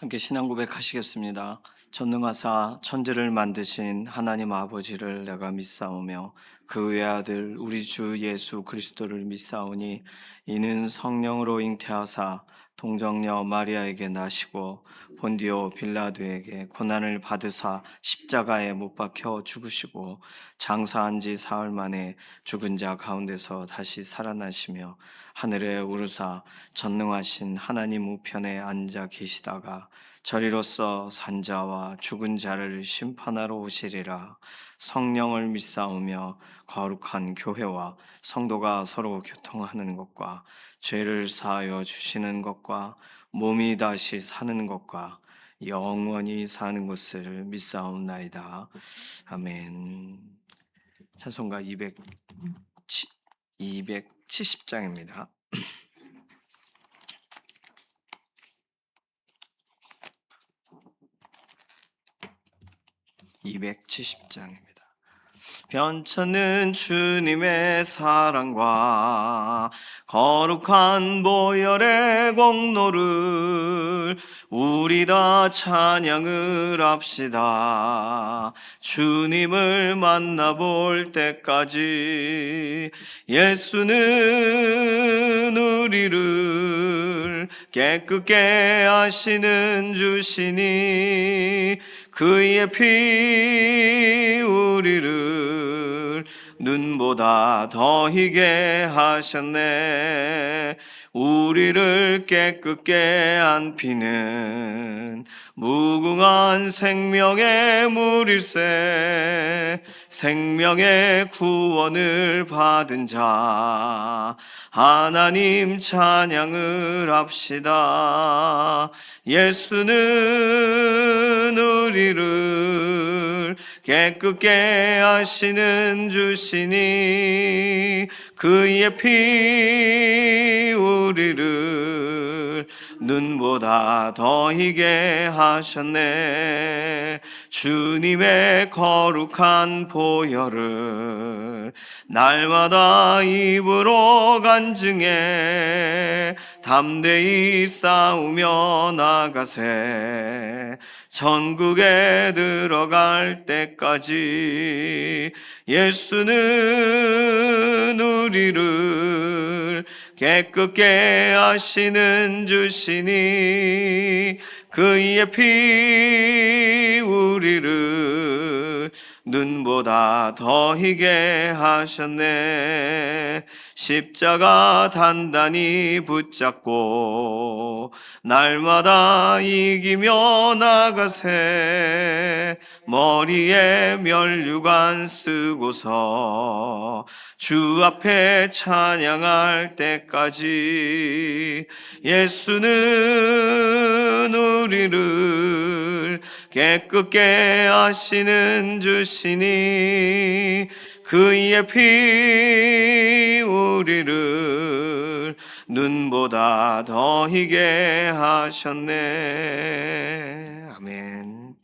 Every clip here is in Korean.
함께 신앙 고백하시겠습니다. 전능하사 천지를 만드신 하나님 아버지를 내가 믿사오며 그 외아들 우리 주 예수 그리스도를 믿사오니 이는 성령으로 잉태하사 동정녀 마리아에게 나시고 본디오 빌라도에게 고난을 받으사 십자가에 못 박혀 죽으시고 장사한 지 사흘 만에 죽은 자 가운데서 다시 살아나시며 하늘에 오르사 전능하신 하나님 우편에 앉아 계시다가 저리로서 산자와 죽은 자를 심판하러 오시리라. 성령을 믿사오며 거룩한 교회와 성도가 서로 교통하는 것과 죄를 사하여 주시는 것과 몸이 다시 사는 것과 영원히 사는 것을 믿사옵나이다. 아멘. 찬송가 270장입니다. 270장입니다. 변찮는 주님의 사랑과 거룩한 보혈의 공로를 우리 다 찬양을 합시다. 주님을 만나볼 때까지 예수는 우리를 깨끗게 하시는 주시니 그의 피 우리를 눈보다 더 희게 하셨네. 우리를 깨끗게 한 피는 무궁한 생명의 물일세. 생명의 구원을 받은 자 하나님 찬양을 합시다. 예수는 우리를 깨끗게 하시는 주시니 그의 피 우리를 눈보다 더 희게 하셨네. 주님의 거룩한 보혈을 날마다 입으로 간증해 담대히 싸우며 나가세. 천국에 들어갈 때까지 예수는 우리를 깨끗게 하시는 주시니 그의 피 우리를 눈보다 더 희게 하셨네. 십자가 단단히 붙잡고 날마다 이기며 나가세. 머리에 면류관 쓰고서 주 앞에 찬양할 때까지 예수는 우리를 깨끗게 하시는 주시니 그의 피 우리를 눈보다 더 희게 하셨네. 아멘.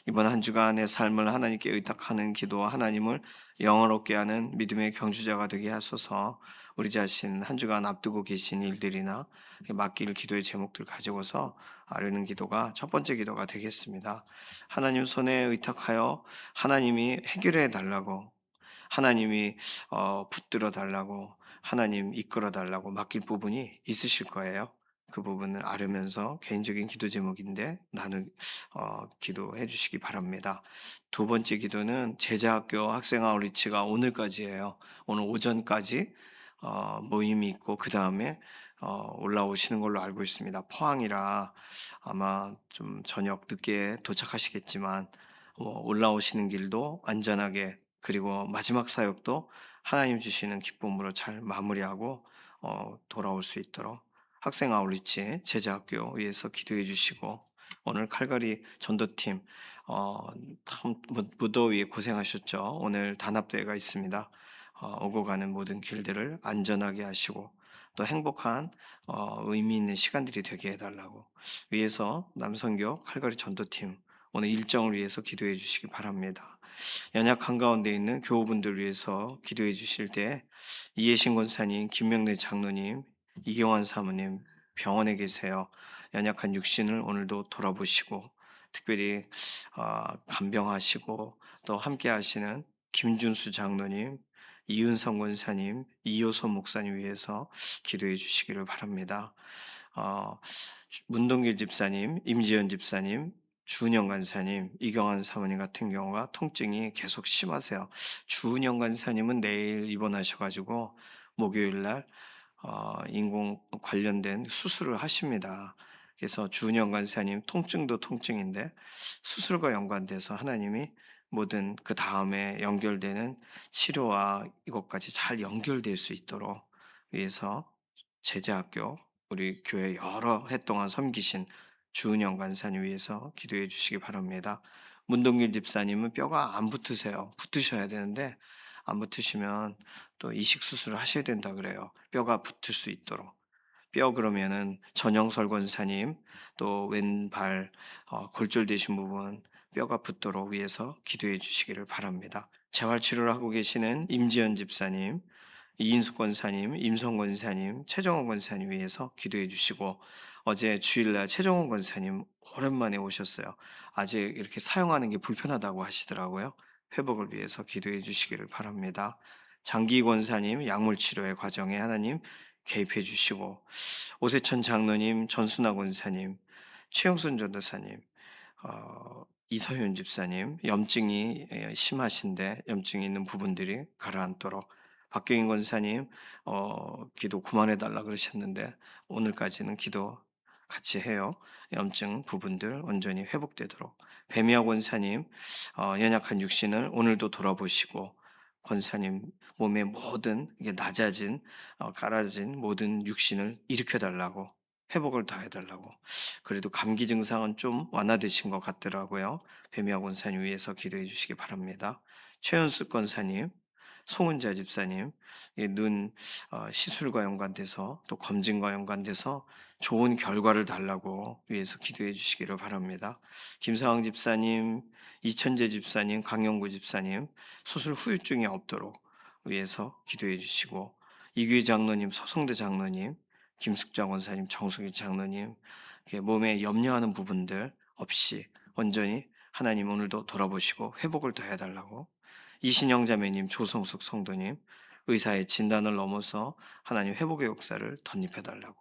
이번 한 주간의 삶을 하나님께 의탁하는 기도와 하나님을 영화롭게 하는 믿음의 경주자가 되게 하소서. 우리 자신 한 주간 앞두고 계신 일들이나 맡길 기도의 제목들 가지고서 아뢰는 기도가 첫 번째 기도가 되겠습니다. 하나님 손에 의탁하여 하나님이 해결해 달라고, 하나님이 붙들어 달라고, 하나님 이끌어 달라고 맡길 부분이 있으실 거예요. 그 부분을 아뢰면서 개인적인 기도 제목인데 기도해 주시기 바랍니다. 두 번째 기도는 제자학교 학생 아웃리치가 오늘까지예요. 오늘 오전까지 모임이 있고 그 다음에 올라오시는 걸로 알고 있습니다. 포항이라 아마 좀 저녁 늦게 도착하시겠지만 올라오시는 길도 안전하게, 그리고 마지막 사역도 하나님 주시는 기쁨으로 잘 마무리하고 돌아올 수 있도록 학생 아울리치 제자학교 위해서 기도해 주시고, 오늘 칼갈이 전도팀 참 무더위에 고생하셨죠. 오늘 단합대회가 있습니다. 오고 가는 모든 길들을 안전하게 하시고 또 행복한 의미 있는 시간들이 되게 해달라고 위해서 남선교 칼갈이 전도팀 오늘 일정을 위해서 기도해 주시기 바랍니다. 연약 한가운데 있는 교우분들 위해서 기도해 주실 때 이해신 권사님, 김명래 장로님, 이경환 사모님 병원에 계세요. 연약한 육신을 오늘도 돌아보시고 특별히 간병하시고 또 함께 하시는 김준수 장로님, 이은성 권사님, 이효선 목사님 위해서 기도해 주시기를 바랍니다. 어, 문동길 집사님, 임지연 집사님, 주은영 간사님, 이경환 사모님 같은 경우가 통증이 계속 심하세요. 주은영 간사님은 내일 입원하셔가지고 목요일 날 인공 관련된 수술을 하십니다. 그래서 주은영 간사님 통증도 통증인데 수술과 연관돼서 하나님이 모든 그 다음에 연결되는 치료와 이것까지 잘 연결될 수 있도록 위해서 제자학교 우리 교회 여러 해 동안 섬기신 주은영 간사님 위해서 기도해 주시기 바랍니다. 문동길 집사님은 뼈가 안 붙으세요. 붙으셔야 되는데 안 붙으시면 또 이식 수술을 하셔야 된다 그래요. 뼈가 붙을 수 있도록. 뼈 그러면은 전영설 권사님 또 왼발 골절되신 부분 뼈가 붙도록 위해서 기도해 주시기를 바랍니다. 재활치료를 하고 계시는 임지연 집사님, 이인숙 권사님, 임성 권사님, 최정원 권사님 위해서 기도해 주시고 어제 주일날 최정원 권사님 오랜만에 오셨어요. 아직 이렇게 사용하는 게 불편하다고 하시더라고요. 회복을 위해서 기도해 주시기를 바랍니다. 장기 권사님 약물 치료의 과정에 하나님 개입해 주시고 오세천 장로님, 전순아 권사님, 최영순 전도사님, 이서윤 집사님 염증이 심하신데 염증이 있는 부분들이 가라앉도록 박경인 권사님 기도 그만해 달라 그러셨는데 오늘까지는 기도 같이 해요. 염증 부분들 온전히 회복되도록 배미아 권사님 연약한 육신을 오늘도 돌아보시고 권사님 몸의 모든 이게 낮아진 깔아진 모든 육신을 일으켜 달라고 회복을 다 해달라고 그래도 감기 증상은 좀 완화되신 것 같더라고요. 배미아 권사님 위해서 기도해 주시기 바랍니다. 최현숙 권사님, 송은자 집사님, 눈 시술과 연관돼서 또 검진과 연관돼서 좋은 결과를 달라고 위해서 기도해 주시기를 바랍니다. 김사왕 집사님, 이천재 집사님, 강영구 집사님 수술 후유증이 없도록 위해서 기도해 주시고 이규희 장로님, 서성대 장로님, 김숙자 권사님, 정숙희 장로님 이렇게 몸에 염려하는 부분들 없이 온전히 하나님 오늘도 돌아보시고 회복을 더 해달라고 이신영 자매님, 조성숙 성도님 의사의 진단을 넘어서 하나님 회복의 역사를 덧입혀달라고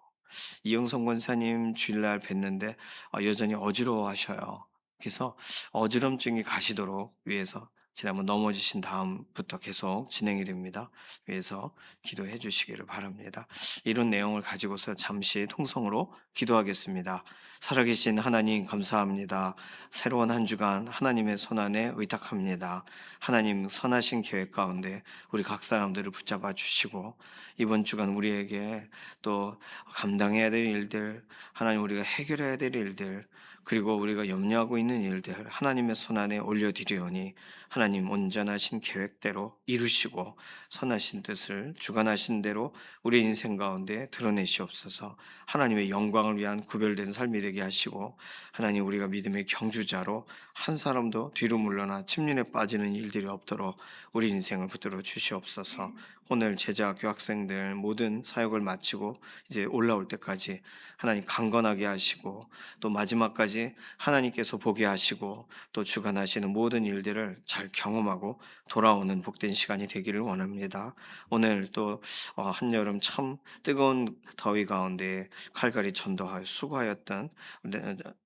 이영성 권사님 주일날 뵀는데 여전히 어지러워하셔요. 그래서 어지럼증이 가시도록 위해서 지난번 넘어지신 다음부터 계속 진행이 됩니다. 위해서 기도해 주시기를 바랍니다. 이런 내용을 가지고서 잠시 통성으로 기도하겠습니다. 살아계신 하나님 감사합니다. 새로운 한 주간 하나님의 손안에 의탁합니다. 하나님 선하신 계획 가운데 우리 각 사람들을 붙잡아 주시고 이번 주간 우리에게 또 감당해야 될 일들, 하나님 우리가 해결해야 될 일들, 그리고 우리가 염려하고 있는 일들 하나님의 손안에 올려드리오니 하나님 온전하신 계획대로 이루시고 선하신 뜻을 주관하신 대로 우리 인생 가운데 드러내시옵소서. 하나님의 영광을 위한 구별된 삶이 되게 하시고 하나님 우리가 믿음의 경주자로 한 사람도 뒤로 물러나 침륜에 빠지는 일들이 없도록 우리 인생을 붙들어 주시옵소서. 오늘 제자학교 학생들 모든 사역을 마치고 이제 올라올 때까지 하나님 강건하게 하시고 또 마지막까지 하나님께서 보게 하시고 또 주관하시는 모든 일들을 잘 경험하고 돌아오는 복된 시간이 되기를 원합니다. 오늘 또 한여름 참 뜨거운 더위 가운데 칼갈이 전도하여 수고하였던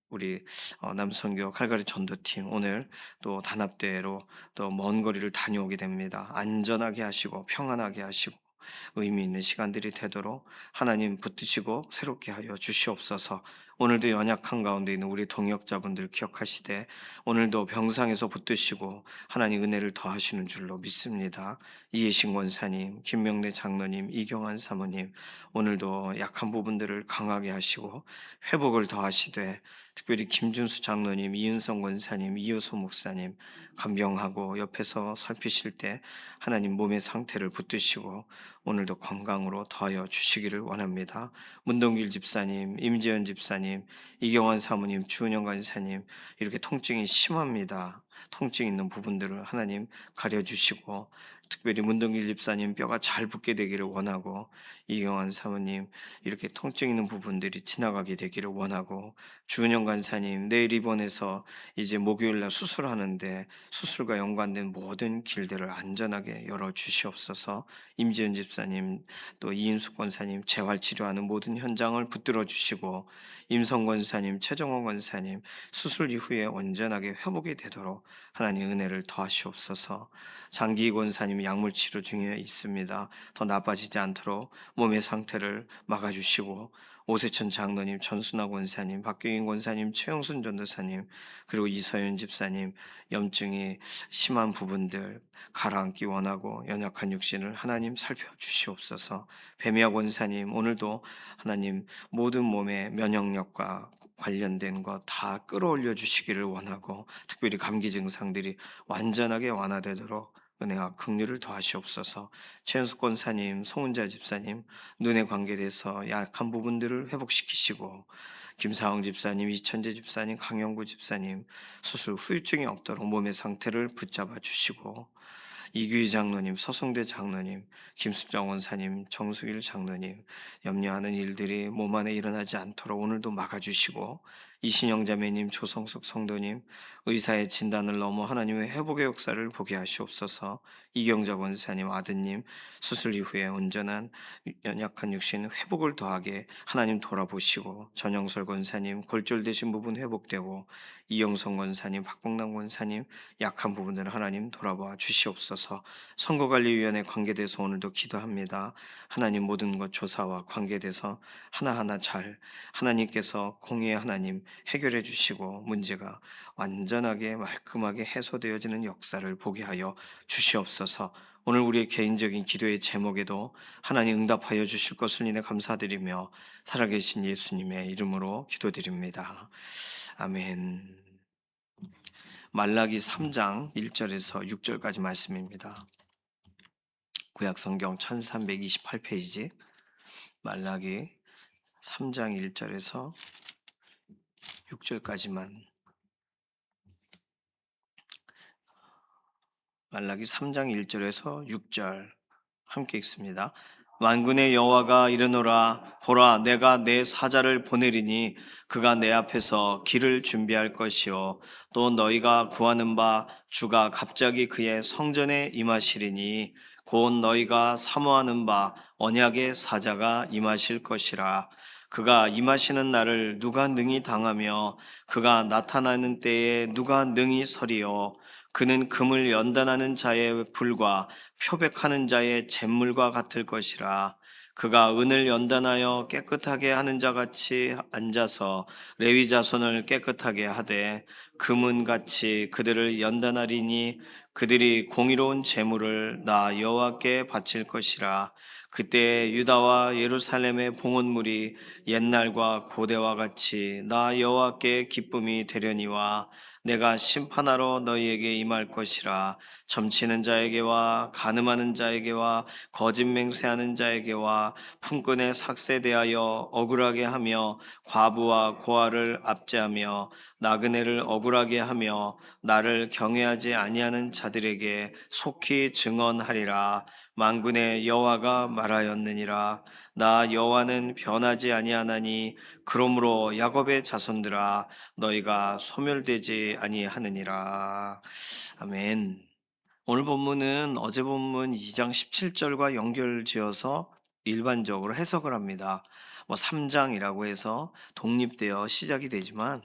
우리 남선교 칼갈이 전도팀 오늘 또 단합대회로 또 먼 거리를 다녀오게 됩니다. 안전하게 하시고 평안하게 하시고 의미 있는 시간들이 되도록 하나님 붙드시고 새롭게 하여 주시옵소서. 오늘도 연약한 가운데 있는 우리 동역자분들 기억하시되 오늘도 병상에서 붙드시고 하나님 은혜를 더하시는 줄로 믿습니다. 이예신 권사님, 김명래 장로님, 이경환 사모님 오늘도 약한 부분들을 강하게 하시고 회복을 더하시되 특별히 김준수 장로님, 이은성 권사님, 이효소 목사님 간병하고 옆에서 살피실 때 하나님 몸의 상태를 붙드시고 오늘도 건강으로 더하여 주시기를 원합니다. 문동길 집사님, 임지연 집사님, 이경환 사모님, 주은영 간사님 이렇게 통증이 심합니다. 통증 있는 부분들을 하나님 가려주시고 특별히 문동길 집사님 뼈가 잘 붙게 되기를 원하고, 이경환 사모님 이렇게 통증 있는 부분들이 지나가게 되기를 원하고, 주은영 간사님 내일 입원해서 이제 목요일 날 수술하는데 수술과 연관된 모든 길들을 안전하게 열어 주시옵소서. 임지은 집사님 또 이인숙 권사님 재활 치료하는 모든 현장을 붙들어 주시고, 임성 권사님, 최정원 권사님 수술 이후에 온전하게 회복이 되도록 하나님 은혜를 더하시옵소서. 장기 권사님 약물 치료 중에 있습니다. 더 나빠지지 않도록 몸의 상태를 막아주시고, 오세천 장로님, 전순아 권사님, 박경인 권사님, 최영순 전도사님, 그리고 이서윤 집사님 염증이 심한 부분들 가라앉기 원하고 연약한 육신을 하나님 살펴주시옵소서. 배미아 권사님 오늘도 하나님 모든 몸의 면역력과 관련된 것 다 끌어올려 주시기를 원하고, 특별히 감기 증상들이 완전하게 완화되도록 은혜와 긍휼을 더하시옵소서. 최현숙 권사님, 송은자 집사님 눈에 관계돼서 약한 부분들을 회복시키시고, 김사홍 집사님, 이천재 집사님, 강영구 집사님 수술 후유증이 없도록 몸의 상태를 붙잡아 주시고, 이규희 장로님, 서성대 장로님, 김숙정 원사님, 정수일 장로님 염려하는 일들이 몸 안에 일어나지 않도록 오늘도 막아주시고, 이신영 자매님, 조성숙 성도님 의사의 진단을 넘어 하나님의 회복의 역사를 보게 하시옵소서. 이경자 원사님 아드님 수술 이후에 온전한 연약한 육신 회복을 더하게 하나님 돌아보시고, 전영설 권사님 골절되신 부분 회복되고, 이영성 권사님, 박봉남 권사님 약한 부분들을 하나님 돌아봐 주시옵소서. 선거관리위원회 관계돼서 오늘도 기도합니다. 하나님 모든 것 조사와 관계돼서 하나하나 잘 하나님께서 공의의 하나님 해결해 주시고, 문제가 완전하게 말끔하게 해소되어지는 역사를 보게 하여 주시옵소서. 오늘 우리의 개인적인 기도의 제목에도 하나님 응답하여 주실 것을 인해 감사드리며 살아계신 예수님의 이름으로 기도드립니다. 아멘. 말라기 3장 1절에서 6절까지 말씀입니다. 구약성경 1328페이지 말라기 3장 1절에서 6절까지만, 말라기 3장 1절에서 6절 함께 읽습니다. 만군의 여호와가 이르노라, 보라 내가 내 사자를 보내리니 그가 내 앞에서 길을 준비할 것이요 또 너희가 구하는 바 주가 갑자기 그의 성전에 임하시리니 곧 너희가 사모하는 바 언약의 사자가 임하실 것이라. 그가 임하시는 날을 누가 능히 당하며 그가 나타나는 때에 누가 능히 서리요. 그는 금을 연단하는 자의 불과 표백하는 자의 잿물과 같을 것이라. 그가 은을 연단하여 깨끗하게 하는 자같이 앉아서 레위 자손을 깨끗하게 하되 금은 같이 그들을 연단하리니 그들이 공의로운 제물을 나 여호와께 바칠 것이라. 그때 유다와 예루살렘의 봉헌물이 옛날과 고대와 같이 나 여호와께 기쁨이 되려니와 내가 심판하러 너희에게 임할 것이라. 점치는 자에게와 간음하는 자에게와 거짓 맹세하는 자에게와 품꾼의 삭세 대하여 억울하게 하며 과부와 고아를 압제하며 나그네를 억울하게 하며 나를 경외하지 아니하는 자들에게 속히 증언하리라. 만군의 여호와가 말하였느니라. 나 여호와는 변하지 아니하나니 그러므로 야곱의 자손들아 너희가 소멸되지 아니하느니라. 아멘. 오늘 본문은 어제 본문 2장 17절과 연결지어서 일반적으로 해석을 합니다. 3장이라고 해서 독립되어 시작이 되지만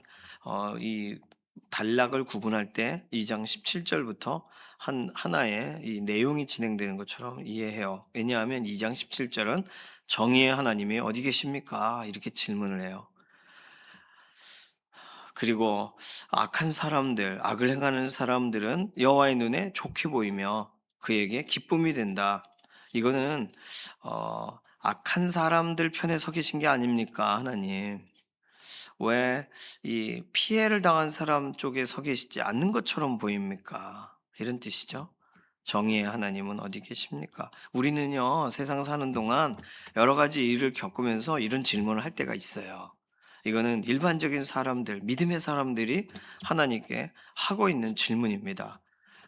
이 단락을 구분할 때 2장 17절부터 하나의 이 내용이 진행되는 것처럼 이해해요. 왜냐하면 2장 17절은 정의의 하나님이 어디 계십니까? 이렇게 질문을 해요. 그리고 악한 사람들, 악을 행하는 사람들은 여호와의 눈에 좋게 보이며 그에게 기쁨이 된다. 이거는 악한 사람들 편에 서 계신 게 아닙니까, 하나님? 왜 이 피해를 당한 사람 쪽에 서 계시지 않는 것처럼 보입니까? 이런 뜻이죠. 정의의 하나님은 어디 계십니까? 우리는요, 세상 사는 동안 여러 가지 일을 겪으면서 이런 질문을 할 때가 있어요. 이거는 일반적인 사람들, 믿음의 사람들이 하나님께 하고 있는 질문입니다.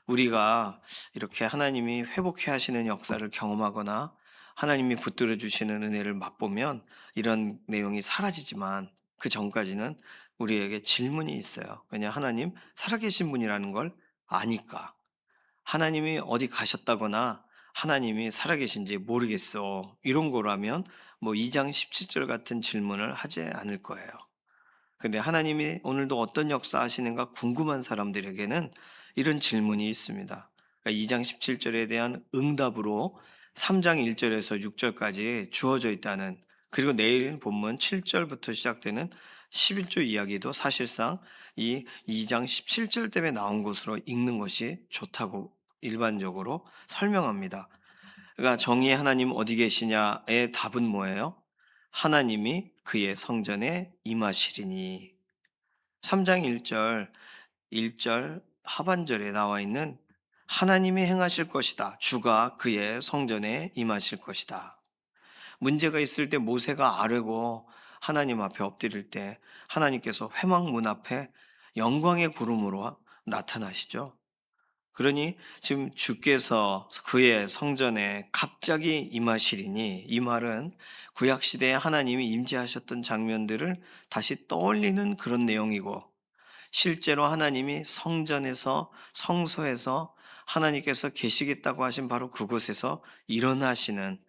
우리가 이렇게 하나님이 회복해 하시는 역사를 경험하거나 하나님이 붙들어 주시는 은혜를 맛보면 이런 내용이 사라지지만 그 전까지는 우리에게 질문이 있어요. 왜냐 하나님 살아계신 분이라는 걸 아니까. 하나님이 어디 가셨다거나 하나님이 살아계신지 모르겠어. 이런 거라면 뭐 2장 17절 같은 질문을 하지 않을 거예요. 근데 하나님이 오늘도 어떤 역사하시는가 궁금한 사람들에게는 이런 질문이 있습니다. 그러니까 2장 17절에 대한 응답으로 3장 1절에서 6절까지 주어져 있다는, 그리고 내일 본문 7절부터 시작되는 11조 이야기도 사실상 이 2장 17절 때문에 나온 것으로 읽는 것이 좋다고 일반적으로 설명합니다. 그러니까 정의의 하나님 어디 계시냐의 답은 뭐예요? 하나님이 그의 성전에 임하시리니. 3장 1절 하반절에 나와 있는 하나님이 행하실 것이다. 주가 그의 성전에 임하실 것이다. 문제가 있을 때 모세가 아뢰고 하나님 앞에 엎드릴 때 하나님께서 회막문 앞에 영광의 구름으로 나타나시죠. 그러니 지금 주께서 그의 성전에 갑자기 임하시리니, 이 말은 구약 시대에 하나님이 임재하셨던 장면들을 다시 떠올리는 그런 내용이고, 실제로 하나님이 성전에서 성소에서 하나님께서 계시겠다고 하신 바로 그곳에서 일어나시는,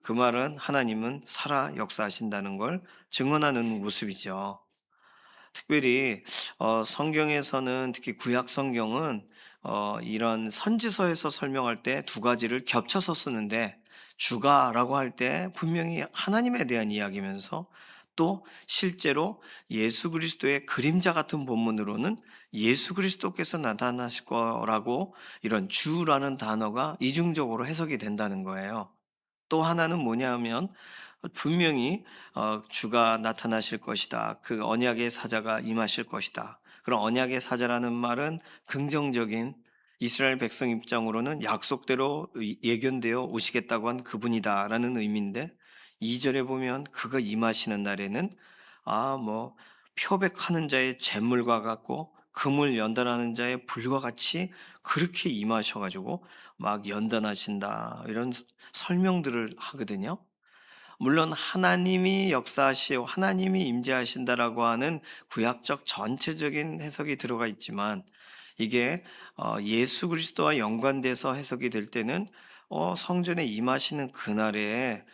그 말은 하나님은 살아 역사하신다는 걸 증언하는 모습이죠. 특별히 성경에서는, 특히 구약 성경은 이런 선지서에서 설명할 때 두 가지를 겹쳐서 쓰는데, 주가라고 할 때 분명히 하나님에 대한 이야기면서 또 실제로 예수 그리스도의 그림자 같은 본문으로는 예수 그리스도께서 나타나실 거라고 이런 주라는 단어가 이중적으로 해석이 된다는 거예요. 또 하나는 뭐냐 하면 분명히 주가 나타나실 것이다. 그 언약의 사자가 임하실 것이다. 그런 언약의 사자라는 말은 긍정적인, 이스라엘 백성 입장으로는 약속대로 예견되어 오시겠다고 한 그분이다라는 의미인데, 2절에 보면 그가 임하시는 날에는 뭐 표백하는 자의 재물과 같고 금을 연단하는 자의 불과 같이 그렇게 임하셔 가지고 막 연단하신다, 이런 설명들을 하거든요. 물론 하나님이 역사하시오, 하나님이 임재하신다라고 하는 구약적 전체적인 해석이 들어가 있지만, 이게 예수 그리스도와 연관돼서 해석이 될 때는 성전에 임하시는 그날에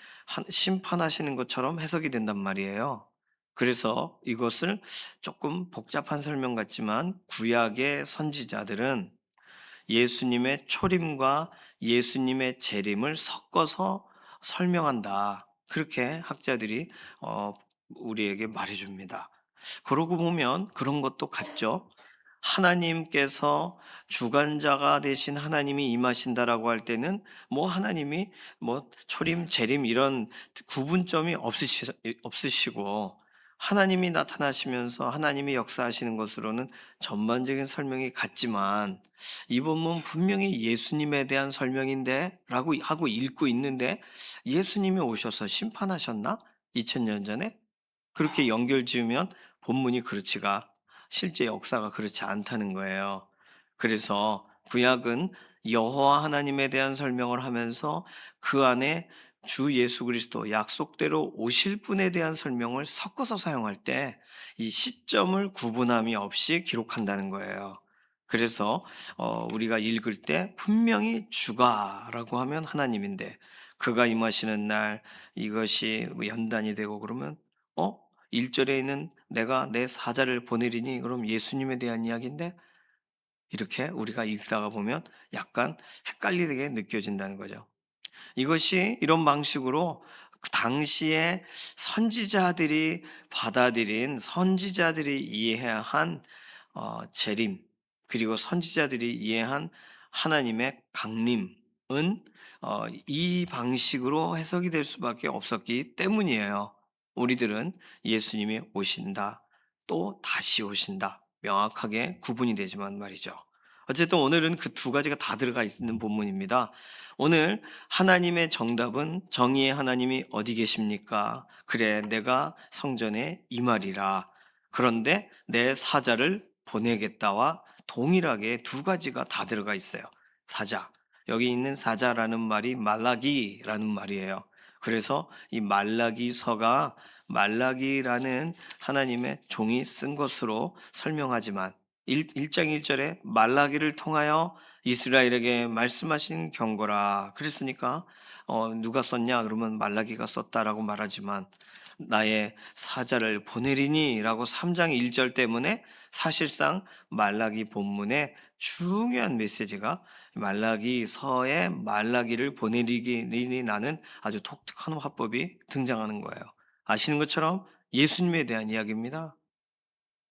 심판하시는 것처럼 해석이 된단 말이에요. 그래서 이것을 조금 복잡한 설명 같지만 구약의 선지자들은 예수님의 초림과 예수님의 재림을 섞어서 설명한다, 그렇게 학자들이 어, 우리에게 말해줍니다. 그러고 보면 그런 것도 같죠. 하나님께서 주관자가 되신 하나님이 임하신다라고 할 때는 뭐 하나님이 뭐 초림, 재림 이런 구분점이 없으시고, 하나님이 나타나시면서 하나님이 역사하시는 것으로는 전반적인 설명이 같지만, 이 본문 분명히 예수님에 대한 설명인데 라고 하고 읽고 있는데, 예수님이 오셔서 심판하셨나? 2000년 전에? 그렇게 연결 지으면 본문이 그렇지가, 실제 역사가 그렇지 않다는 거예요. 그래서 구약은 여호와 하나님에 대한 설명을 하면서 그 안에 주 예수 그리스도 약속대로 오실 분에 대한 설명을 섞어서 사용할 때 이 시점을 구분함이 없이 기록한다는 거예요. 그래서 우리가 읽을 때 분명히 주가라고 하면 하나님인데, 그가 임하시는 날 이것이 뭐 연단이 되고 그러면 1절에 있는 내가 내 사자를 보내리니, 그럼 예수님에 대한 이야기인데, 이렇게 우리가 읽다가 보면 약간 헷갈리게 느껴진다는 거죠. 이것이 이런 방식으로 그 당시에 선지자들이 받아들인, 선지자들이 이해해야 한 재림, 그리고 선지자들이 이해한 하나님의 강림은 이 방식으로 해석이 될 수밖에 없었기 때문이에요. 우리들은 예수님이 오신다, 또 다시 오신다, 명확하게 구분이 되지만 말이죠. 어쨌든 오늘은 그 두 가지가 다 들어가 있는 본문입니다. 오늘 하나님의 정답은 정의의 하나님이 어디 계십니까? 그래, 내가 성전에 임하리라. 그런데 내 사자를 보내겠다와 동일하게 두 가지가 다 들어가 있어요. 사자. 여기 있는 사자라는 말이 말라기라는 말이에요. 그래서 이 말라기서가 말라기라는 하나님의 종이 쓴 것으로 설명하지만 1장 1절에 말라기를 통하여 이스라엘에게 말씀하신 경고라. 그랬으니까 누가 썼냐? 그러면 말라기가 썼다라고 말하지만 나의 사자를 보내리니라고 3장 1절 때문에 사실상 말라기 본문의 중요한 메시지가 말라기서에 말라기를 보내리니 나는 아주 독특한 화법이 등장하는 거예요. 아시는 것처럼 예수님에 대한 이야기입니다.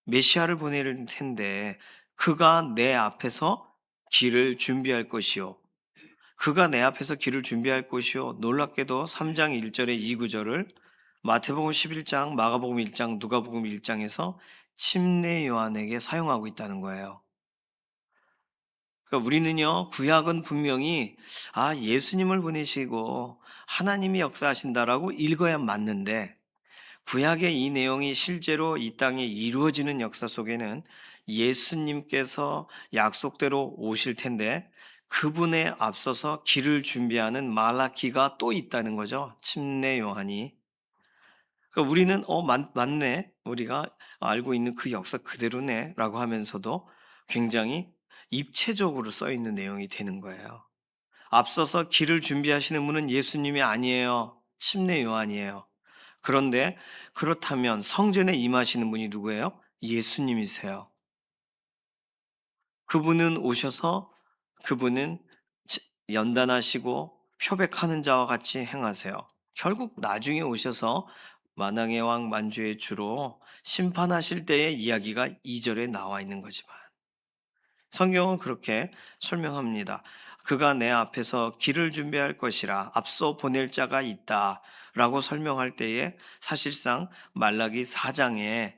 메시아를 보낼 텐데 그가 내 앞에서 길을 준비할 것이요. 그가 내 앞에서 길을 준비할 것이요. 놀랍게도 3장 1절의 이 구절을 마태복음 11장, 마가복음 1장, 누가복음 1장에서 침례 요한에게 사용하고 있다는 거예요. 그러니까 우리는요, 구약은 분명히 예수님을 보내시고 하나님이 역사하신다라고 읽어야 맞는데 구약의 이 내용이 실제로 이 땅에 이루어지는 역사 속에는 예수님께서 약속대로 오실 텐데 그분에 앞서서 길을 준비하는 말라키가 또 있다는 거죠. 침례 요한이. 그러니까 우리는 맞네. 우리가 알고 있는 그 역사 그대로네라고 하면서도 굉장히 입체적으로 써 있는 내용이 되는 거예요. 앞서서 길을 준비하시는 분은 예수님이 아니에요. 침례 요한이에요. 그런데 그렇다면 성전에 임하시는 분이 누구예요? 예수님이세요. 그분은 오셔서 그분은 연단하시고 표백하는 자와 같이 행하세요. 결국 나중에 오셔서 만왕의 왕 만주의 주로 심판하실 때의 이야기가 2절에 나와 있는 거지만 성경은 그렇게 설명합니다. 그가 내 앞에서 길을 준비할 것이라 앞서 보낼 자가 있다 라고 설명할 때에 사실상 말라기 4장에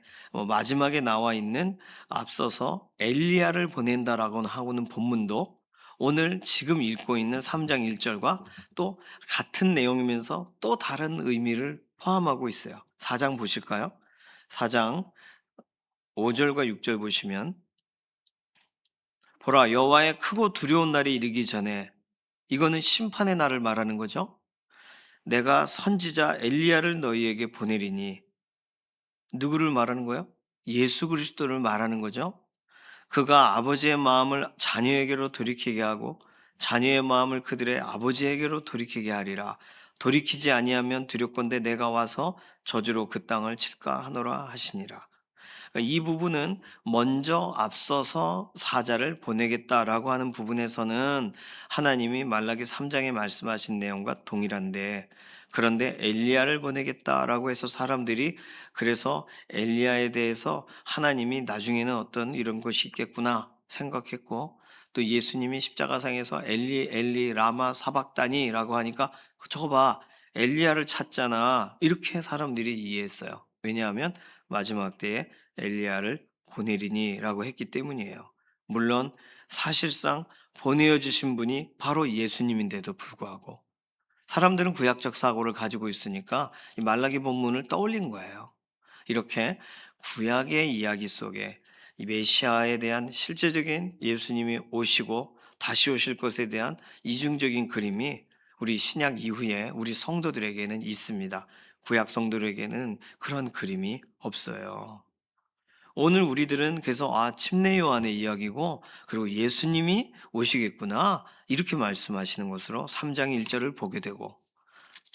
마지막에 나와 있는 앞서서 엘리야를 보낸다라고 하고는 본문도 오늘 지금 읽고 있는 3장 1절과 또 같은 내용이면서 또 다른 의미를 포함하고 있어요. 4장 보실까요? 4장 5절과 6절 보시면 보라 여호와의 크고 두려운 날이 이르기 전에 이거는 심판의 날을 말하는 거죠. 내가 선지자 엘리야를 너희에게 보내리니 누구를 말하는 거예요? 예수 그리스도를 말하는 거죠. 그가 아버지의 마음을 자녀에게로 돌이키게 하고 자녀의 마음을 그들의 아버지에게로 돌이키게 하리라. 돌이키지 아니하면 두렵건대 내가 와서 저주로 그 땅을 칠까 하노라 하시니라. 이 부분은 먼저 앞서서 사자를 보내겠다라고 하는 부분에서는 하나님이 말라기 3장에 말씀하신 내용과 동일한데 그런데 엘리야를 보내겠다라고 해서 사람들이 그래서 엘리야에 대해서 하나님이 나중에는 어떤 이런 것이 있겠구나 생각했고 또 예수님이 십자가상에서 엘리 엘리 라마 사박다니라고 하니까 저거 봐 엘리야를 찾잖아 이렇게 사람들이 이해했어요. 왜냐하면 마지막 때에 엘리야를 보내리니라고 했기 때문이에요. 물론 사실상 보내어 주신 분이 바로 예수님인데도 불구하고 사람들은 구약적 사고를 가지고 있으니까 이 말라기 본문을 떠올린 거예요. 이렇게 구약의 이야기 속에 이 메시아에 대한 실제적인 예수님이 오시고 다시 오실 것에 대한 이중적인 그림이 우리 신약 이후에 우리 성도들에게는 있습니다. 구약 성도들에게는 그런 그림이 없어요. 오늘 우리들은 그래서 침례 요한의 이야기고 그리고 예수님이 오시겠구나 이렇게 말씀하시는 것으로 3장 1절을 보게 되고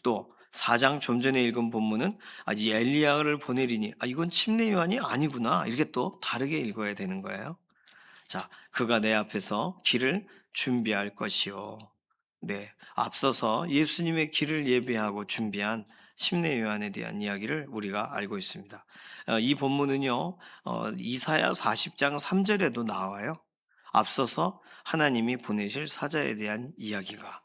또 4장 좀 전에 읽은 본문은 이 엘리야를 보내리니 이건 침례 요한이 아니구나 이렇게 또 다르게 읽어야 되는 거예요. 자, 그가 내 앞에서 길을 준비할 것이요. 네, 앞서서 예수님의 길을 예배하고 준비한 침례 요한에 대한 이야기를 우리가 알고 있습니다. 이 본문은요, 이사야 40장 3절에도 나와요. 앞서서 하나님이 보내실 사자에 대한 이야기가.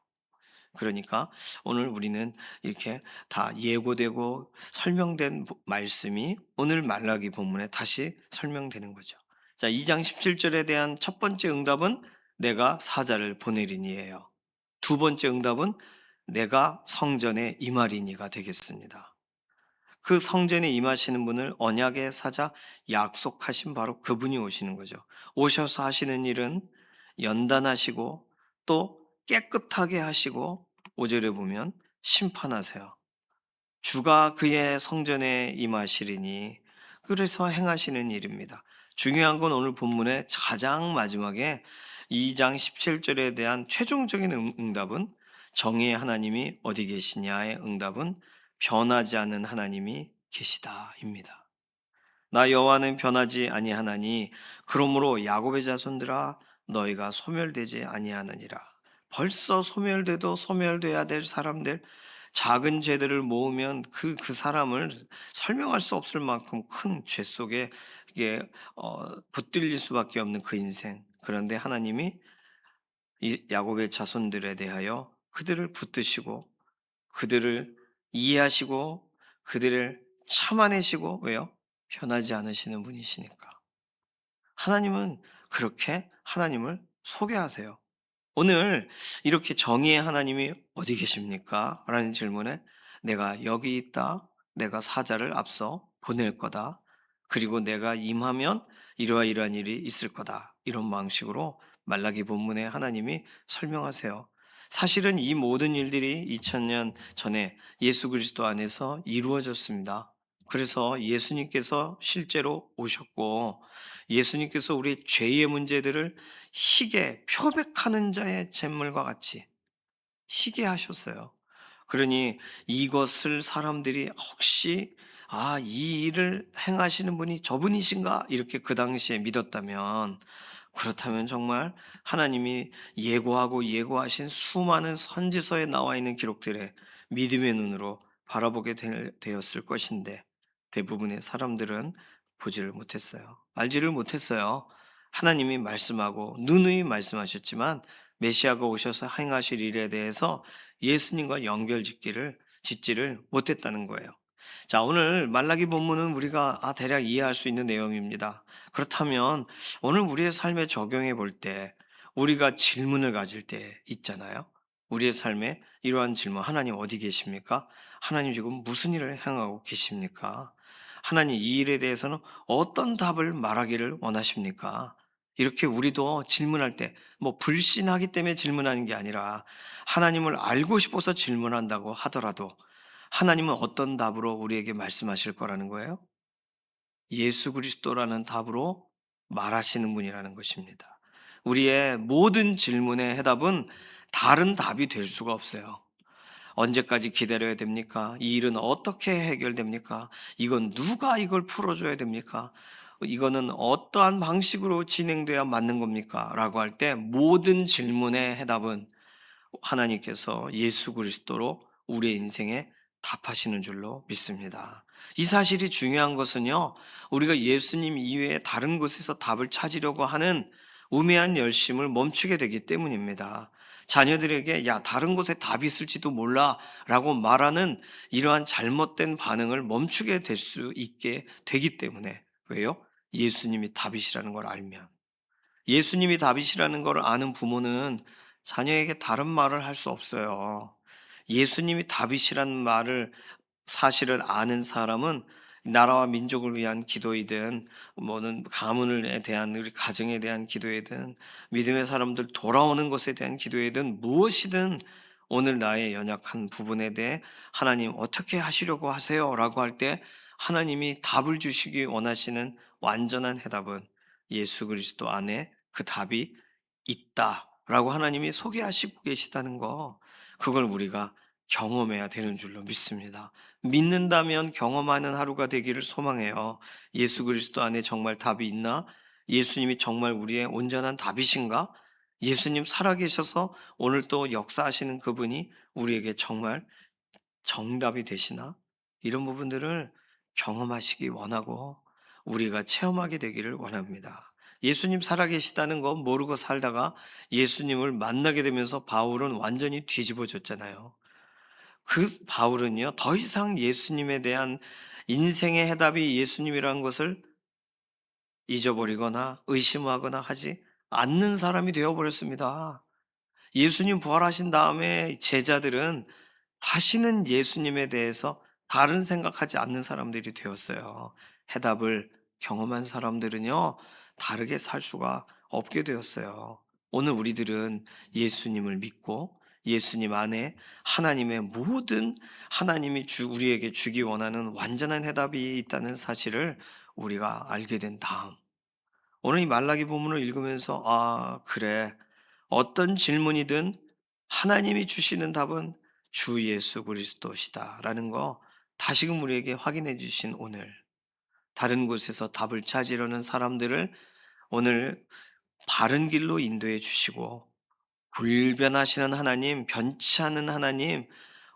그러니까 오늘 우리는 이렇게 다 예고되고 설명된 말씀이 오늘 말라기 본문에 다시 설명되는 거죠. 자, 2장 17절에 대한 첫 번째 응답은 내가 사자를 보내리니예요. 두 번째 응답은 내가 성전에 임하리니가 되겠습니다. 그 성전에 임하시는 분을 언약의 사자 약속하신 바로 그분이 오시는 거죠. 오셔서 하시는 일은 연단하시고 또 깨끗하게 하시고 5절에 보면 심판하세요. 주가 그의 성전에 임하시리니 그래서 행하시는 일입니다. 중요한 건 오늘 본문의 가장 마지막에 2장 17절에 대한 최종적인 응답은 정의의 하나님이 어디 계시냐의 응답은 변하지 않는 하나님이 계시다입니다. 나 여호와는 변하지 아니하나니 그러므로 야곱의 자손들아 너희가 소멸되지 아니하느니라. 벌써 소멸돼도 소멸돼야 될 사람들, 작은 죄들을 모으면 그 사람을 설명할 수 없을 만큼 큰 죄 속에 이게 붙들릴 수밖에 없는 그 인생. 그런데 하나님이 이 야곱의 자손들에 대하여 그들을 붙드시고 그들을 이해하시고 그들을 참아내시고 왜요? 변하지 않으시는 분이시니까. 하나님은 그렇게 하나님을 소개하세요. 오늘 이렇게 정의의 하나님이 어디 계십니까? 라는 질문에 내가 여기 있다. 내가 사자를 앞서 보낼 거다. 그리고 내가 임하면 이러한 일이 있을 거다. 이런 방식으로 말라기 본문에 하나님이 설명하세요. 사실은 이 모든 일들이 2000년 전에 예수 그리스도 안에서 이루어졌습니다. 그래서 예수님께서 실제로 오셨고 예수님께서 우리 죄의 문제들을 희게 표백하는 자의 잿물과 같이 희게 하셨어요. 그러니 이것을 사람들이 혹시 이 일을 행하시는 분이 저분이신가? 이렇게 그 당시에 믿었다면 그렇다면 정말 하나님이 예고하고 예고하신 수많은 선지서에 나와 있는 기록들에 믿음의 눈으로 바라보게 되었을 것인데 대부분의 사람들은 보지를 못했어요. 알지를 못했어요. 하나님이 말씀하고 누누이 말씀하셨지만 메시아가 오셔서 행하실 일에 대해서 예수님과 짓지를 못했다는 거예요. 자, 오늘 말라기 본문은 우리가 대략 이해할 수 있는 내용입니다. 그렇다면 오늘 우리의 삶에 적용해 볼 때 우리가 질문을 가질 때 있잖아요. 우리의 삶에 이러한 질문, 하나님 어디 계십니까? 하나님 지금 무슨 일을 행하고 계십니까? 하나님 이 일에 대해서는 어떤 답을 말하기를 원하십니까? 이렇게 우리도 질문할 때 뭐 불신하기 때문에 질문하는 게 아니라 하나님을 알고 싶어서 질문한다고 하더라도 하나님은 어떤 답으로 우리에게 말씀하실 거라는 거예요? 예수 그리스도라는 답으로 말하시는 분이라는 것입니다. 우리의 모든 질문의 해답은 다른 답이 될 수가 없어요. 언제까지 기다려야 됩니까? 이 일은 어떻게 해결됩니까? 이건 누가 이걸 풀어줘야 됩니까? 이거는 어떠한 방식으로 진행돼야 맞는 겁니까? 라고 할 때 모든 질문의 해답은 하나님께서 예수 그리스도로 우리의 인생에 답하시는 줄로 믿습니다. 이 사실이 중요한 것은요, 우리가 예수님 이외에 다른 곳에서 답을 찾으려고 하는 우매한 열심을 멈추게 되기 때문입니다. 자녀들에게 야, 다른 곳에 답이 있을지도 몰라 라고 말하는 이러한 잘못된 반응을 멈추게 될 수 있게 되기 때문에. 왜요? 예수님이 답이시라는 걸 알면. 예수님이 답이시라는 걸 아는 부모는 자녀에게 다른 말을 할 수 없어요. 예수님이 답이시라는 말을 사실을 아는 사람은 나라와 민족을 위한 기도이든 뭐는 가문에 대한 우리 가정에 대한 기도이든 믿음의 사람들 돌아오는 것에 대한 기도이든 무엇이든 오늘 나의 연약한 부분에 대해 하나님 어떻게 하시려고 하세요라고 할 때 하나님이 답을 주시기 원하시는 완전한 해답은 예수 그리스도 안에 그 답이 있다라고 하나님이 소개하시고 계시다는 거, 그걸 우리가 경험해야 되는 줄로 믿습니다. 믿는다면 경험하는 하루가 되기를 소망해요. 예수 그리스도 안에 정말 답이 있나? 예수님이 정말 우리의 온전한 답이신가? 예수님 살아계셔서 오늘 또 역사하시는 그분이 우리에게 정말 정답이 되시나? 이런 부분들을 경험하시기 원하고 우리가 체험하게 되기를 원합니다. 예수님 살아계시다는 거 모르고 살다가 예수님을 만나게 되면서 바울은 완전히 뒤집어졌잖아요. 그 바울은요, 더 이상 예수님에 대한 인생의 해답이 예수님이라는 것을 잊어버리거나 의심하거나 하지 않는 사람이 되어버렸습니다. 예수님 부활하신 다음에 제자들은 다시는 예수님에 대해서 다른 생각하지 않는 사람들이 되었어요. 해답을 경험한 사람들은요, 다르게 살 수가 없게 되었어요. 오늘 우리들은 예수님을 믿고 예수님 안에 하나님의 모든 하나님이 우리에게 주기 원하는 완전한 해답이 있다는 사실을 우리가 알게 된 다음, 오늘 이 말라기 본문을 읽으면서 아, 그래. 어떤 질문이든 하나님이 주시는 답은 주 예수 그리스도시다라는 거 다시금 우리에게 확인해 주신 오늘, 다른 곳에서 답을 찾으려는 사람들을 오늘 바른 길로 인도해 주시고, 불변하시는 하나님, 변치 않는 하나님,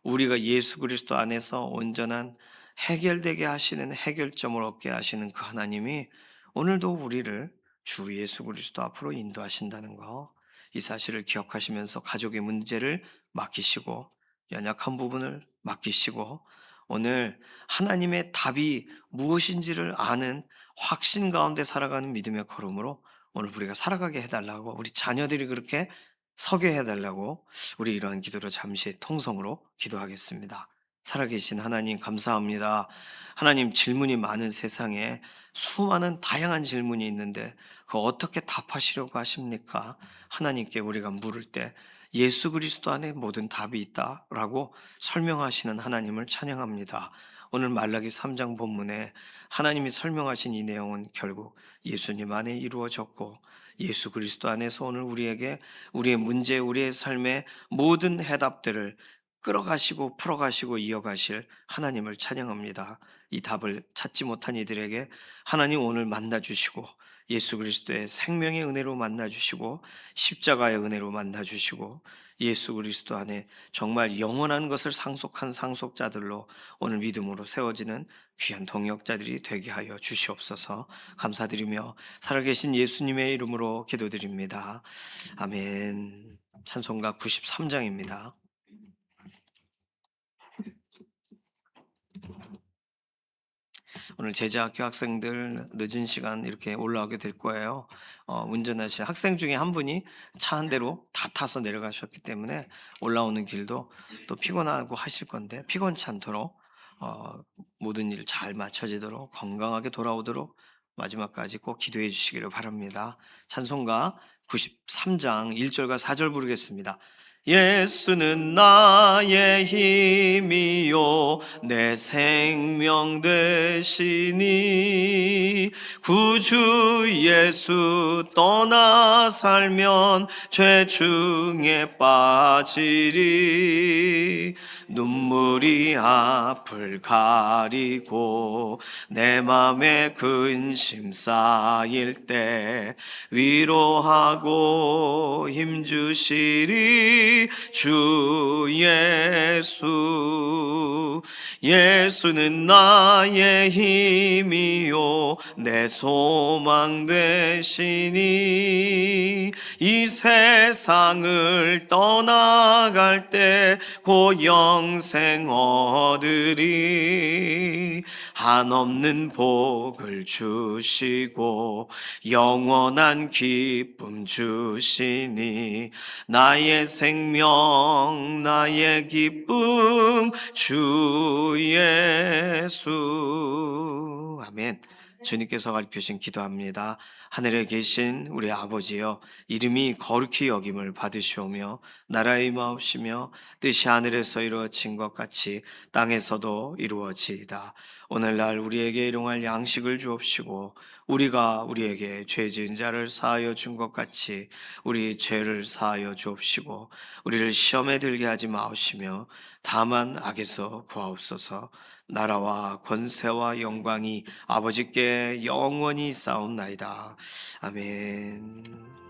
우리가 예수 그리스도 안에서 온전한 해결되게 하시는, 해결점을 얻게 하시는 그 하나님이 오늘도 우리를 주 예수 그리스도 앞으로 인도하신다는 거, 이 사실을 기억하시면서 가족의 문제를 맡기시고 연약한 부분을 맡기시고 오늘 하나님의 답이 무엇인지를 아는 확신 가운데 살아가는 믿음의 걸음으로 오늘 우리가 살아가게 해달라고, 우리 자녀들이 그렇게 서게 해달라고, 우리 이러한 기도로 잠시 통성으로 기도하겠습니다. 살아계신 하나님 감사합니다. 하나님, 질문이 많은 세상에 수많은 다양한 질문이 있는데 그 어떻게 답하시려고 하십니까? 하나님께 우리가 물을 때 예수 그리스도 안에 모든 답이 있다라고 설명하시는 하나님을 찬양합니다. 오늘 말라기 3장 본문에 하나님이 설명하신 이 내용은 결국 예수님 안에 이루어졌고, 예수 그리스도 안에서 오늘 우리에게 우리의 문제, 우리의 삶의 모든 해답들을 끌어가시고 풀어가시고 이어가실 하나님을 찬양합니다. 이 답을 찾지 못한 이들에게 하나님 오늘 만나 주시고, 예수 그리스도의 생명의 은혜로 만나 주시고, 십자가의 은혜로 만나 주시고, 예수 그리스도 안에 정말 영원한 것을 상속한 상속자들로 오늘 믿음으로 세워지는 귀한 동역자들이 되게 하여 주시옵소서. 감사드리며 살아계신 예수님의 이름으로 기도드립니다. 아멘. 찬송가 93장입니다. 오늘 제자학교 학생들 늦은 시간 이렇게 올라오게 될 거예요. 운전하실 학생 중에 한 분이 차 한 대로 다 타서 내려가셨기 때문에 올라오는 길도 또 피곤하고 하실 건데, 피곤치 않도록 모든 일 잘 마쳐지도록 건강하게 돌아오도록 마지막까지 꼭 기도해 주시기를 바랍니다. 찬송가 93장 1절과 4절 부르겠습니다. 예수는 나의 힘이요 내 생명 되시니, 구주 예수 떠나 살면 죄 중에 빠지리. 눈물이 앞을 가리고 내 맘에 근심 쌓일 때 위로하고 힘주시리 주 예수. 예수는 나의 힘이요 내 소망 되시니, 이 세상을 떠나갈 때 곧 영생 얻으리. 한없는 복을 주시고 영원한 기쁨 주시니, 나의 생명 나의 기쁨 주 예수. 아멘. 주님께서 가르치신 기도합니다. 하늘에 계신 우리 아버지여, 이름이 거룩히 여김을 받으시오며 나라의 임하옵시며 뜻이 하늘에서 이루어진 것 같이 땅에서도 이루어지이다. 오늘날 우리에게 일용할 양식을 주옵시고, 우리가 우리에게 죄 지은 자를 사하여 준 것 같이 우리 죄를 사하여 주옵시고, 우리를 시험에 들게 하지 마옵시며 다만 악에서 구하옵소서. 나라와 권세와 영광이 아버지께 영원히 싸움나이다. 아멘.